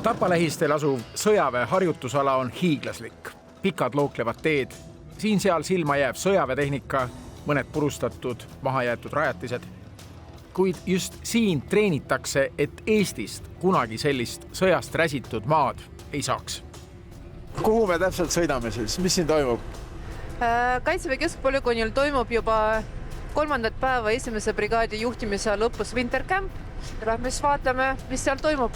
Tapalähistel asuv sõjaväe harjutusala on hiiglaslik. Pikad looklevad teed, siin-seal silma jääb sõjaväetehnika, mõned purustatud, mahajäetud rajatised. Kuid just siin treenitakse, et Eestist kunagi sellist sõjast räsitud maad ei saaks. Kuhu me täpselt sõidame siis? Mis siin toimub? Kaitseväe keskpolügoonil toimub juba 3. päeva 1. brigaadi juhtimise all õppus Wintercamp. Lähme siis vaatame, mis seal toimub.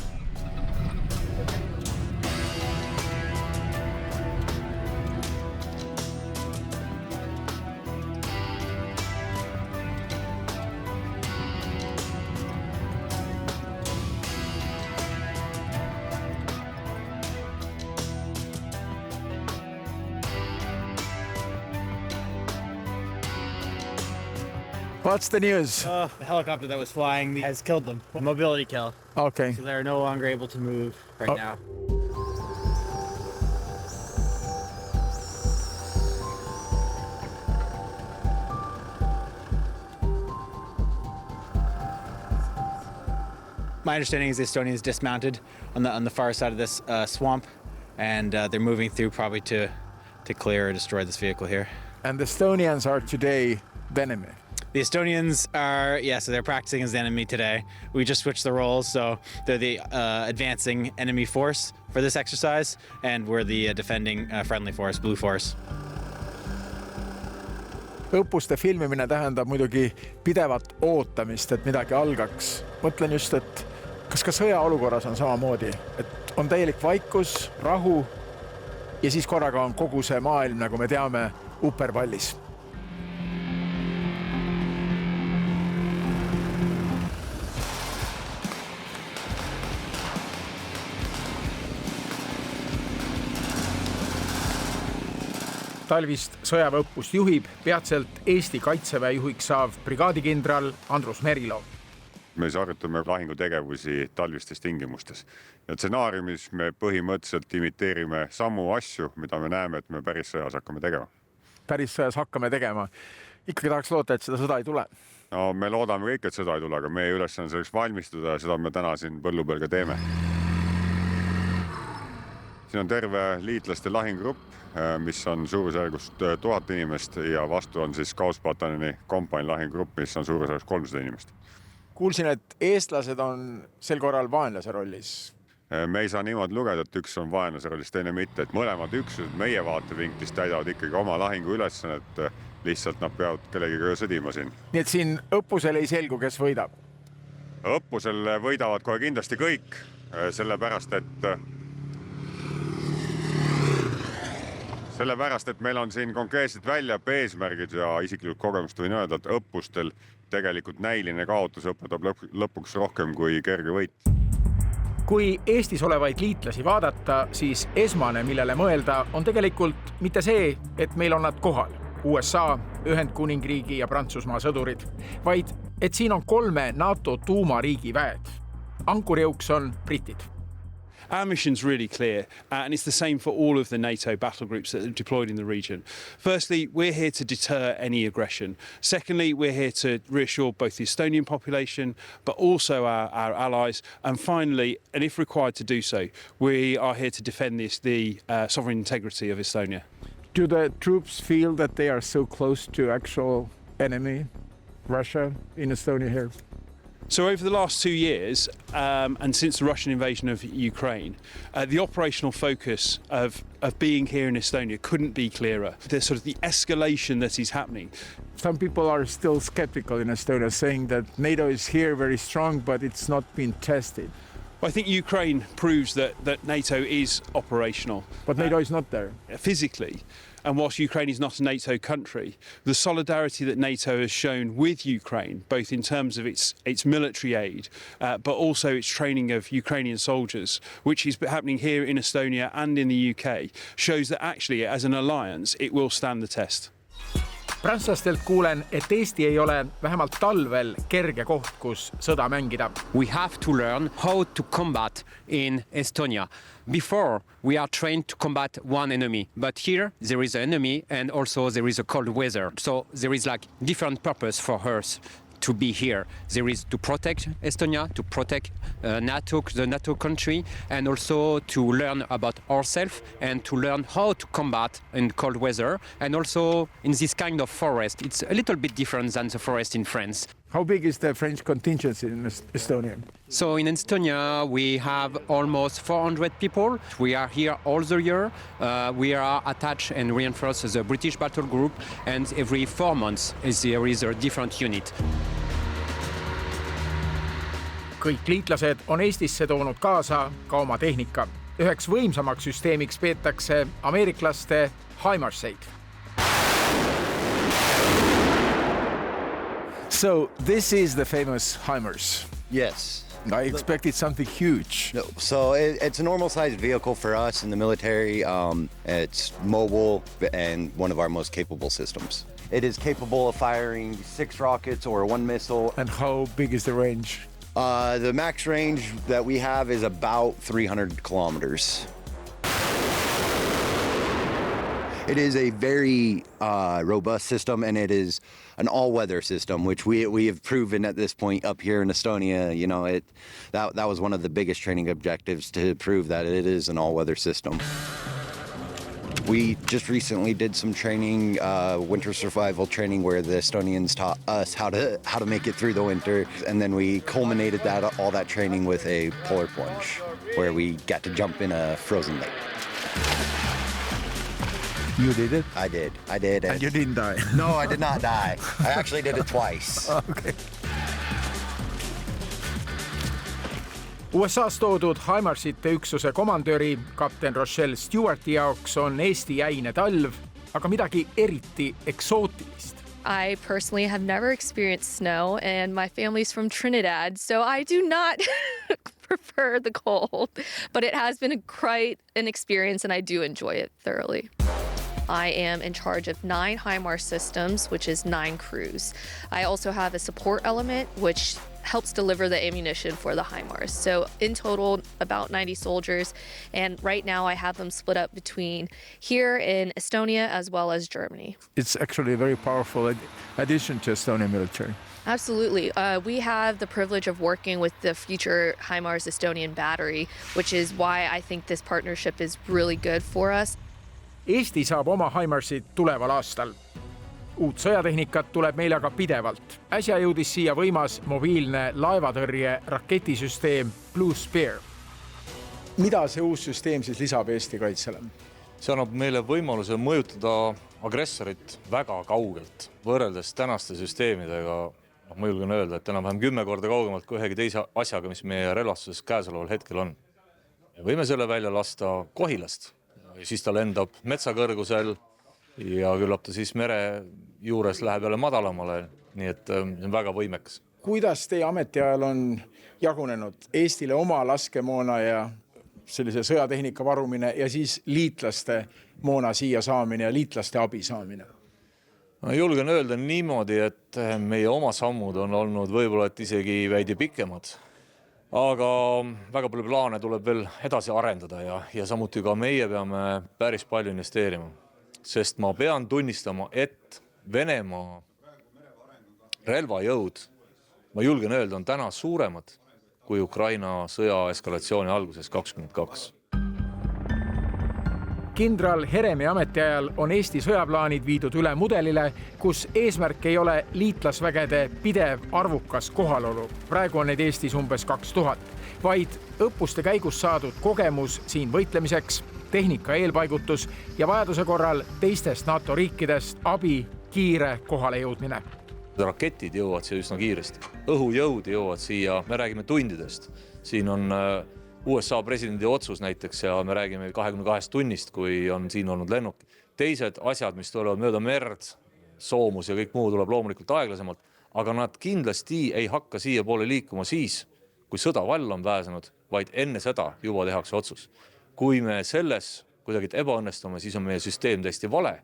What's the news? The helicopter that was flying has killed them. Mobility kill. Okay. So they're no longer able to move right now. My understanding is the Estonians dismounted on the far side of this swamp, and they're moving through probably to clear or destroy this vehicle here. And the Estonians are today the enemy. The Estonians are, so they're practicing as the enemy today. We just switched the roles, so they're the advancing enemy force for this exercise, and we're the defending friendly force, blue force. Õppuste filmimine tähendab muidugi pidevat ootamist, et midagi algaks. Mõtlen just, et kas ka sõjaolukorras on samamoodi, et on täielik vaikus, rahu ja siis korraga on kogu see maailm, nagu me teame, uperpallis. Talvist sõjaväeõppust juhib peatselt Eesti kaitseväe juhiks saav brigaadikindral Andrus Merilo. Me harjutame lahingutegevusi talvistes tingimustes. Ja stsenaariumis me põhimõtteliselt imiteerime samu asju, mida me näeme, et me päris sõjas hakkame tegema. Päris sõjas hakkame tegema. Ikkagi tahaks loota, et seda sõda ei tule. No, me loodame kõik, et sõda ei tule, aga meie ülesanne selleks valmistuda ja seda me täna siin põllu peal ka teeme. Siin on terve liitlaste lahingugrupp, mis on suurusjärgust 1000 inimest ja vastu on siis Kaospataljoni kompaani lahingugrupp, mis on suurusjärgust 300 inimest. Kuulsin, et eestlased on sel korral vaenlase rollis. Me ei saa niimoodi lugeda, et üks on vaenlase rollis, teine mitte. Et mõlemad üksused meie vaatevinklist täidavad ikkagi oma lahingu ülesannet, lihtsalt nad peavad kellegiga sõdima siin. Nii et siin õppusel ei selgu, kes võidab? Õppusel võidavad kohe kindlasti kõik, sellepärast, et meil on siin konkreetselt väljap eesmärgid ja isiklikult kogemust võin öelda, et õppustel tegelikult näiline kaotus õpetab lõpuks rohkem kui kerge võit. Kui Eestis olevaid liitlasi vaadata, siis esmane, millele mõelda, on tegelikult mitte see, et meil on nad kohal, USA, Ühendkuningriigi ja Prantsusmaa sõdurid, vaid et siin on 3 NATO tuumariigi väed. Ankurjõuks on britid. Our mission's really clear, and it's the same for all of the NATO battle groups that are deployed in the region. Firstly, we're here to deter any aggression. Secondly, we're here to reassure both the Estonian population, but also our allies. And finally, and if required to do so, we are here to defend the sovereign integrity of Estonia. Do the troops feel that they are so close to actual enemy, Russia, in Estonia here? So over the last 2 years, and since the Russian invasion of Ukraine, the operational focus of being here in Estonia couldn't be clearer. The sort of the escalation that is happening. Some people are still skeptical in Estonia, saying that NATO is here very strong, but it's not been tested. I think Ukraine proves that NATO is operational. But NATO is not there. Physically. And whilst Ukraine is not a NATO country, the solidarity that NATO has shown with Ukraine, both in terms of its military aid, but also its training of Ukrainian soldiers, which is happening here in Estonia and in the UK, shows that actually, as an alliance, it will stand the test. Prantslastelt kuulen, et Eesti ei ole vähemalt talvel kerge koht, kus sõda mängida. We have to learn how to combat in Estonia. Before, we are trained to combat one enemy, but here there is an enemy and also there is a cold weather. So there is like different purpose for us to be here. There is to protect Estonia, to protect NATO, the NATO country, and also to learn about ourselves and to learn how to combat in cold weather. And also in this kind of forest, it's a little bit different than the forest in France. How big is the French contingent in Estonia? So in Estonia, we have almost 400 people. We are here all the year. We are attached and reinforced as a British battle group, and every 4 months there is a different unit. Kõik liitlased on Eestisse toonud kaasa ka oma tehnika. Üheks võimsamaks süsteemiks peetakse ameeriklaste HIMARSeid. So this is the famous HIMARS. Yes. I expected something huge. No, so it's a normal sized vehicle for us in the military. It's mobile and one of our most capable systems. It is capable of firing 6 rockets or 1 missile. And how big is the range? The max range that we have is about 300 kilometers. It is a very robust system, and it is an all-weather system, which we have proven at this point up here in Estonia. You know, that was one of the biggest training objectives, to prove that it is an all-weather system. We just recently did some training, winter survival training, where the Estonians taught us how to make it through the winter, and then we culminated all that training with a polar plunge, where we got to jump in a frozen lake. You did it? I did. And you didn't die? No, I did not die. I actually did it twice. Okay. USA's toodud HIMARSite üksuse komandöri kapten Rochelle Stewarti jaoks on Eesti jäine talv, aga midagi eriti eksootilist. I personally have never experienced snow, and my family's from Trinidad, so I do not prefer the cold, but it has been quite an experience, and I do enjoy it thoroughly. I am in charge of 9 HIMARS systems, which is 9 crews. I also have a support element, which helps deliver the ammunition for the HIMARS. So in total, about 90 soldiers. And right now I have them split up between here in Estonia as well as Germany. It's actually a very powerful addition to Estonian military. Absolutely. We have the privilege of working with the future HIMARS Estonian battery, which is why I think this partnership is really good for us. Eesti saab oma HIMARSid tuleval aastal. Uut sõjatehnikat tuleb meil aga pidevalt. Äsja jõudis siia võimas mobiilne laevatõrje raketisüsteem Blue Spear. Mida see uus süsteem siis lisab Eesti kaitsele? See annab meile võimaluse mõjutada agressorit väga kaugelt. Võrreldes tänaste süsteemidega, ma julgen öelda, et enam-vähem 10 korda kaugemalt kui ühegi teise asjaga, mis meie relvastuses käesoleval hetkel on. Ja võime selle välja lasta Kohilast. Ja siis ta lendab metsakõrgusel ja küllap ta siis mere juures läheb jälle madalamale, nii et see on väga võimekas. Kuidas teie ametiajal on jagunenud Eestile oma laskemoona ja sellise sõjatehnika varumine ja siis liitlaste moona siia saamine ja liitlaste abi saamine? Ma julgen öelda niimoodi, et meie oma sammud on olnud võib-olla et isegi veidi pikemad. Aga väga palju plaane tuleb veel edasi arendada ja samuti ka meie peame päris palju investeerima. Sest ma pean tunnistama, et Venemaa relvajõud, ma julgen öelda, on täna suuremad kui Ukraina sõja eskalatsiooni alguses 22. Kindral Heremi ametiajal on Eesti sõjaplaanid viidud üle mudelile, kus eesmärk ei ole liitlasvägede pidev arvukas kohalolu. Praegu on neid Eestis umbes 2000, vaid õppuste käigus saadud kogemus siin võitlemiseks, tehnika eelpaigutus ja vajaduse korral teistest NATO riikidest abi kiire kohale jõudmine. Raketid jõuavad siia üsna kiiresti. Õhujõud jõuavad siia, me räägime tundidest. Siin on USA presidendi otsus näiteks ja me räägime 22 tunnist, kui on siin olnud lennuk. Teised asjad, mis tulevad mööda merd, soomus ja kõik muu tuleb loomulikult aeglasemalt, aga nad kindlasti ei hakka siia poole liikuma siis, kui sõda vall on pääsenud, vaid enne seda juba tehakse otsus. Kui me selles kuidagi ebaõnnestume, siis on meie süsteem täiesti vale.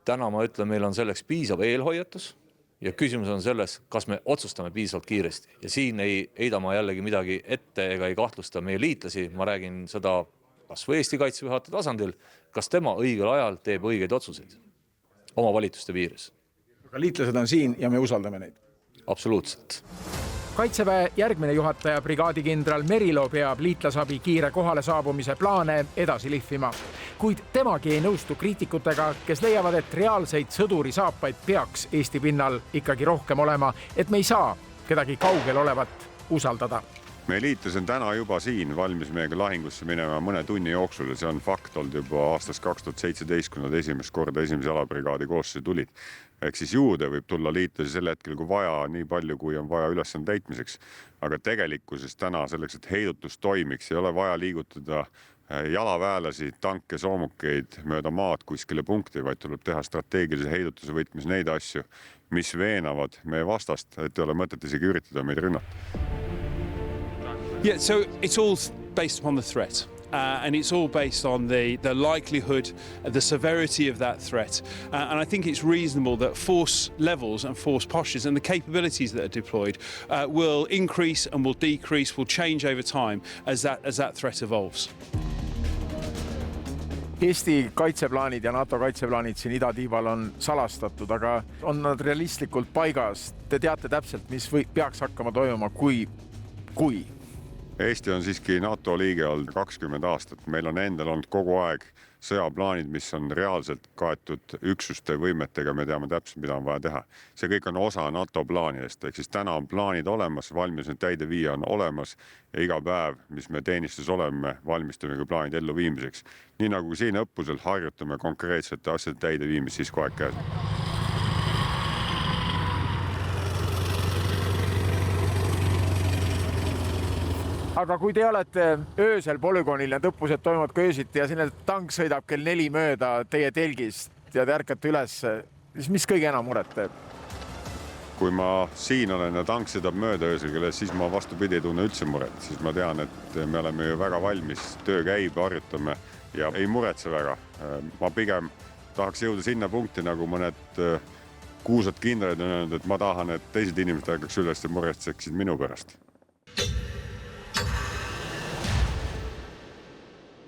Täna ma ütlen, meil on selleks piisav eelhoiatus ja küsimus on selles, kas me otsustame piisavalt kiiresti. Ja siin ei heida ma jällegi midagi ette ega ei kahtlusta meie liitlasi. Ma räägin seda kas või Eesti kaitseväe juhataja tasandil, kas tema õigel ajal teeb õigeid otsuseid oma valituste piires. Aga liitlased on siin ja me usaldame neid. Absoluutselt. Kaitseväe järgmine juhataja brigaadikindral Merilo peab liitlasabi kiire kohale saabumise plaane edasi lihvima. Kuid temagi ei nõustu kriitikutega, kes leiavad, et reaalseid sõduri saapaid peaks Eesti pinnal ikkagi rohkem olema, et me ei saa kedagi kaugel olevat usaldada. Meie liitlas on täna juba siin valmis meiega lahingusse minema mõne tunni jooksul ja see on fakt olnud juba aastast 2017, kui nad esimest korda esimese alabrigaadi koosseisu tulid. Ehk siis juurde võib tulla liitlasi sel hetkel, kui vaja, nii palju, kui on vaja ülesande täitmiseks. Aga tegelikkuses täna selleks, et heidutus toimiks, ei ole vaja liigutada jalaväelasi, tanke, soomukeid mööda maad kuskile punkti, vaid tuleb teha strateegilise heidutuse võtmis neid asju, mis veenavad meie vastast, et ei ole mõtet isegi üritada meid rünnata. Yeah, so it's all based upon the threat. And it's all based on the likelihood, the severity of that threat. And I think it's reasonable that force levels and force postures and the capabilities that are deployed will increase and will decrease, will change over time as that threat evolves. Eesti kaitseplaanid ja NATO kaitseplaanid siin idatiival on salastatud, aga on nad realistlikult paigas. Te teate täpselt, mis peaks hakkama toimuma, kui? Eesti on siiski NATO liige olnud 20 aastat. Meil on endal olnud kogu aeg sõjaplaanid, mis on reaalselt kaetud üksuste võimetega. Me teame täpselt, mida on vaja teha. See kõik on osa NATO plaanidest. Ehk siis täna on plaanid olemas, valmis need täide viia on olemas ja iga päev, mis me teenistus oleme, valmistume ka plaanid ellu viimiseks. Nii nagu siin õppusel harjutame konkreetsete asjade täide viimist, siis kogu aeg käes. Aga kui te olete öösel polügoonil, need õppused toimuvad ka öösiti ja sinne tank sõidab kell 4 mööda teie telgist ja te ärkate üles, siis mis kõige enam muret teeb? Kui ma siin olen ja tank sõidab mööda öösel kell, siis ma vastupidi ei tunne üldse muret. Siis ma tean, et me oleme ju väga valmis, töö käib, harjutame ja ei muretse väga. Ma pigem tahaks jõuda sinna punkti, nagu mõned kuulsad kindralid on öelnud, et ma tahan, et teised inimesed ärkaks üles ja muretseksid minu pärast.